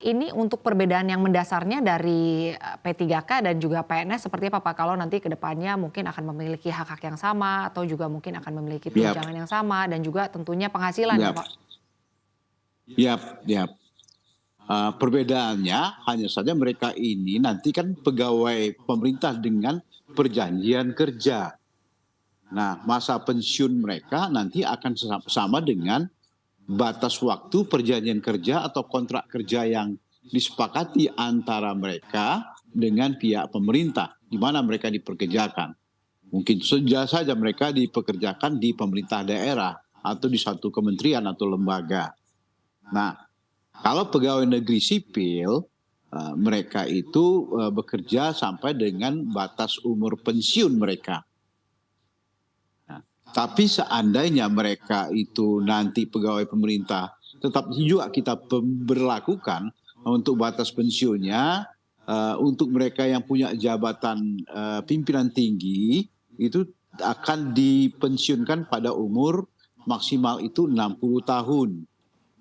Ini untuk perbedaan yang mendasarnya dari, P3K dan juga PNS seperti apa Pak? Kalau nanti ke depannya mungkin akan memiliki hak-hak yang sama atau juga mungkin akan memiliki Yap, tunjangan yang sama dan juga tentunya penghasilan ya yap, Pak? yap. Perbedaannya hanya saja mereka ini nanti kan pegawai pemerintah dengan perjanjian kerja. Nah, masa pensiun mereka nanti akan sama dengan batas waktu perjanjian kerja atau kontrak kerja yang disepakati antara mereka dengan pihak pemerintah, di mana mereka dipekerjakan. Mungkin saja mereka dipekerjakan di pemerintah daerah atau di satu kementerian atau lembaga. Nah, kalau pegawai negeri sipil, mereka itu bekerja sampai dengan batas umur pensiun mereka. Nah, tapi seandainya mereka itu nanti pegawai pemerintah, tetap juga kita berlakukan untuk batas pensiunnya, untuk mereka yang punya jabatan pimpinan tinggi, itu akan dipensiunkan pada umur maksimal itu 60 tahun.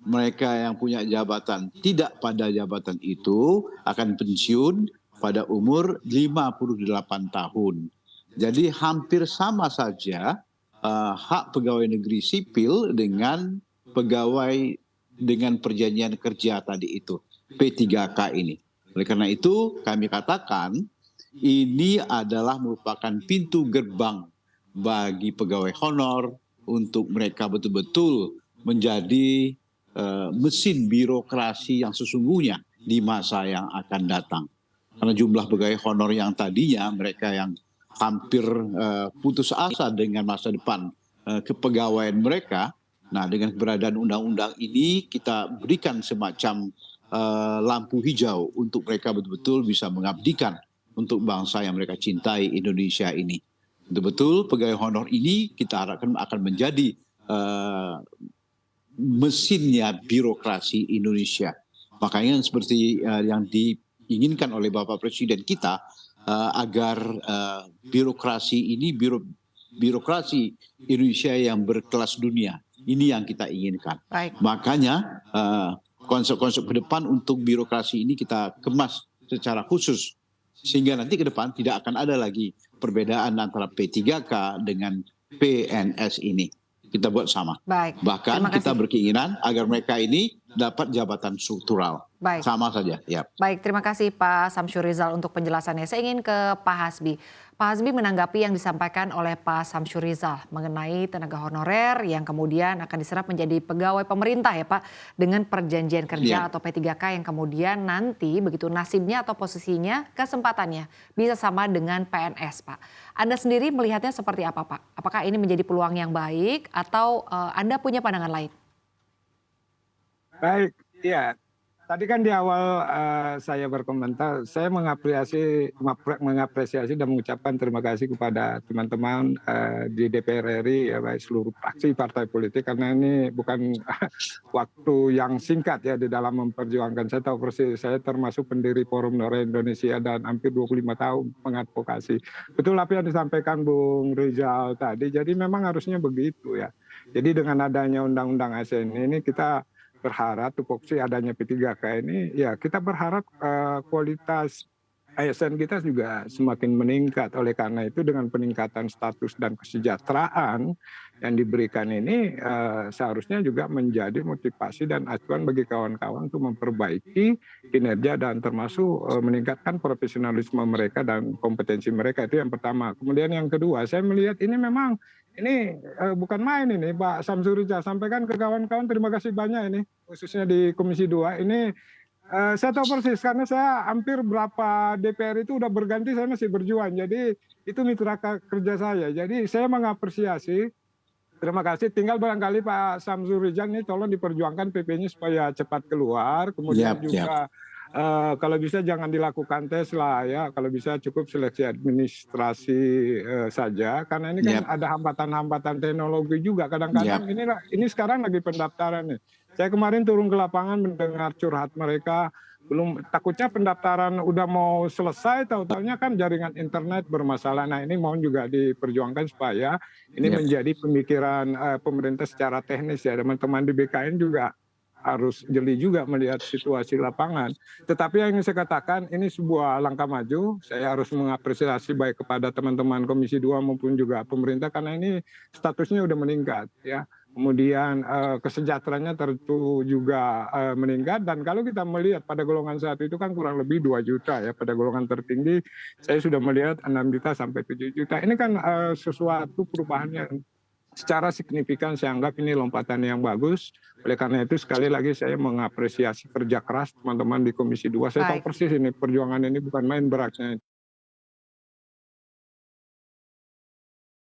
Mereka yang punya jabatan tidak pada jabatan itu akan pensiun pada umur 58 tahun. Jadi hampir sama saja hak pegawai negeri sipil dengan pegawai dengan perjanjian kerja tadi itu, P3K ini. Oleh karena itu kami katakan ini adalah merupakan pintu gerbang bagi pegawai honor untuk mereka betul-betul menjadi mesin birokrasi yang sesungguhnya di masa yang akan datang. Karena jumlah pegawai honor yang tadinya mereka yang hampir putus asa dengan masa depan kepegawaian mereka, nah dengan keberadaan undang-undang ini kita berikan semacam lampu hijau untuk mereka betul-betul bisa mengabdikan untuk bangsa yang mereka cintai, Indonesia ini. Betul-betul pegawai honor ini kita harapkan akan menjadi mesinnya birokrasi Indonesia. Makanya seperti yang diinginkan oleh Bapak Presiden kita, agar birokrasi ini birokrasi Indonesia yang berkelas dunia. Ini yang kita inginkan. Baik. Makanya konsep-konsep ke depan untuk birokrasi ini kita kemas secara khusus. Sehingga nanti ke depan tidak akan ada lagi perbedaan antara P3K dengan PNS ini. Kita buat sama. Baik. Bahkan Terima kita kasih. berkeinginan agar mereka ini dapat jabatan struktural. Baik. Sama saja. Ya. Baik, terima kasih Pak Samsyur Rizal untuk penjelasannya. Saya ingin ke Pak Hasbi. Pak Hasbi menanggapi yang disampaikan oleh Pak Samsyur Rizal mengenai tenaga honorer yang kemudian akan diserap menjadi pegawai pemerintah ya Pak, dengan perjanjian kerja atau P3K yang kemudian nanti begitu nasibnya atau posisinya, kesempatannya bisa sama dengan PNS Pak. Anda sendiri melihatnya seperti apa Pak? Apakah ini menjadi peluang yang baik atau Anda punya pandangan lain? Baik, ya. Tadi kan di awal saya berkomentar, saya mengapresiasi dan mengucapkan terima kasih kepada teman-teman di DPR RI, ya, baik seluruh fraksi partai politik, karena ini bukan waktu yang singkat ya di dalam memperjuangkan. Saya tahu persis, saya termasuk pendiri Forum Honorer Indonesia dan hampir 25 tahun mengadvokasi. Betul apa yang disampaikan Bung Rizal tadi, jadi memang harusnya begitu ya. Jadi dengan adanya Undang-Undang ASN ini kita berharap tupoksi adanya P3K ini, ya kita berharap kualitas ASN kita juga semakin meningkat. Oleh karena itu dengan peningkatan status dan kesejahteraan yang diberikan ini seharusnya juga menjadi motivasi dan acuan bagi kawan-kawan untuk memperbaiki kinerja dan termasuk meningkatkan profesionalisme mereka dan kompetensi mereka. Itu yang pertama. Kemudian yang kedua, saya melihat ini memang ini bukan main ini Pak Samsuri sampaikan ke kawan-kawan, terima kasih banyak ini khususnya di Komisi 2 ini. Saya tahu persis karena saya hampir berapa DPR itu udah berganti, saya masih berjuang. Jadi itu mitra kerja saya. Jadi saya mengapresiasi. Terima kasih. Tinggal barangkali Pak Samsur Rizal ini tolong diperjuangkan PP-nya supaya cepat keluar. Kemudian juga kalau bisa jangan dilakukan tes lah ya. Kalau bisa cukup seleksi administrasi saja. Karena ini kan ada hambatan-hambatan teknologi juga. Kadang-kadang ini sekarang lagi pendaftaran nih. Saya kemarin turun ke lapangan mendengar curhat mereka. Belum, takutnya pendaftaran udah mau selesai, tahu-tahunya kan jaringan internet bermasalah. Nah ini mohon juga diperjuangkan supaya ini menjadi pemikiran pemerintah secara teknis ya. Teman-teman di BKN juga harus jeli juga melihat situasi lapangan. Tetapi yang ingin saya katakan, ini sebuah langkah maju. Saya harus mengapresiasi baik kepada teman-teman Komisi 2 maupun juga pemerintah, karena ini statusnya udah meningkat ya. Kemudian kesejahteraannya tentu juga meningkat, dan kalau kita melihat pada golongan 1 itu kan kurang lebih 2 juta ya, pada golongan tertinggi saya sudah melihat 6 juta sampai 7 juta. Ini kan sesuatu perubahan yang secara signifikan, saya anggap ini lompatan yang bagus. Oleh karena itu sekali lagi saya mengapresiasi kerja keras teman-teman di Komisi 2. Saya tahu Baik. persis ini perjuangan ini bukan main beratnya.